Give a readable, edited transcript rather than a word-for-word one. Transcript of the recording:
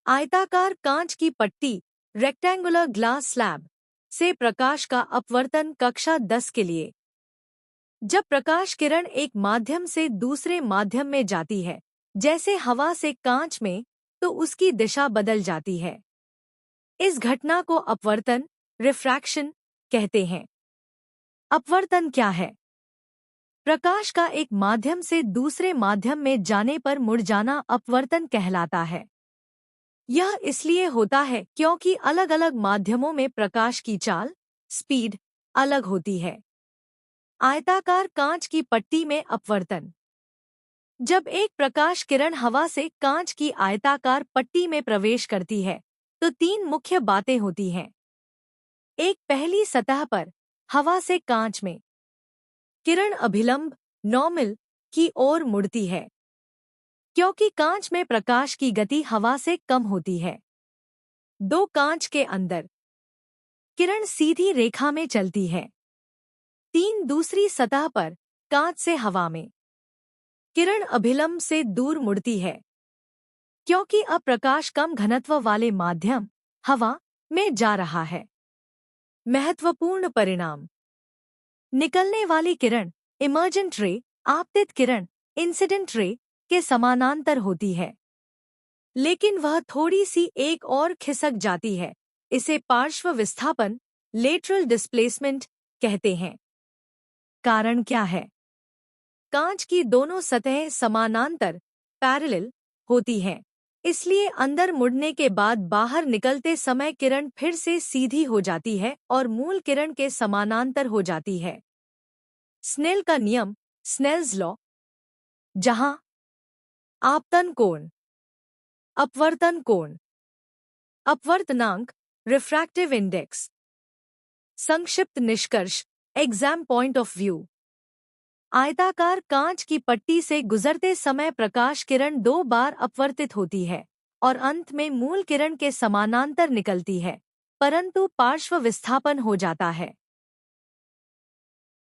आयताकार कांच की पट्टी रेक्टेंगुलर ग्लास स्लैब से प्रकाश का अपवर्तन कक्षा 10 के लिए। जब प्रकाश किरण एक माध्यम से दूसरे माध्यम में जाती है, जैसे हवा से कांच में, तो उसकी दिशा बदल जाती है। इस घटना को अपवर्तन, रिफ्रैक्शन कहते हैं। अपवर्तन क्या है? प्रकाश का एक माध्यम से दूसरे माध्यम में जाने पर मुड़ जाना अपवर्तन कहलाता है। यह इसलिए होता है क्योंकि अलग अलग माध्यमों में प्रकाश की चाल, स्पीड अलग होती है। आयताकार कांच की पट्टी में अपवर्तन। जब एक प्रकाश किरण हवा से कांच की आयताकार पट्टी में प्रवेश करती है, तो तीन मुख्य बातें होती हैं। एक, पहली सतह पर हवा से कांच में किरण अभिलंब नॉर्मल की ओर मुड़ती है, क्योंकि कांच में प्रकाश की गति हवा से कम होती है। दो, कांच के अंदर किरण सीधी रेखा में चलती है। तीन, दूसरी सतह पर कांच से हवा में किरण अभिलंब से दूर मुड़ती है, क्योंकि अब प्रकाश कम घनत्व वाले माध्यम हवा में जा रहा है। महत्वपूर्ण परिणाम: निकलने वाली किरण इमर्जेंट रे, आपतित किरण इंसिडेंट रे के समानांतर होती है, लेकिन वह थोड़ी सी एक और खिसक जाती है। इसे पार्श्व विस्थापन, लेटरल डिस्प्लेसमेंट कहते हैं। कारण क्या है? कांच की दोनों सतहें समानांतर पैरेलल होती हैं, इसलिए अंदर मुड़ने के बाद बाहर निकलते समय किरण फिर से सीधी हो जाती है और मूल किरण के समानांतर हो जाती है। स्नेल का नियम, स्नेल्स लॉ, जहां आपतन कोण, अपवर्तन कोण, अपवर्तनांक, रिफ्रैक्टिव इंडेक्स। संक्षिप्त निष्कर्ष, एग्जाम पॉइंट ऑफ व्यू। आयताकार कांच की पट्टी से गुजरते समय प्रकाश किरण दो बार अपवर्तित होती है और अंत में मूल किरण के समानांतर निकलती है, परंतु पार्श्व विस्थापन हो जाता है।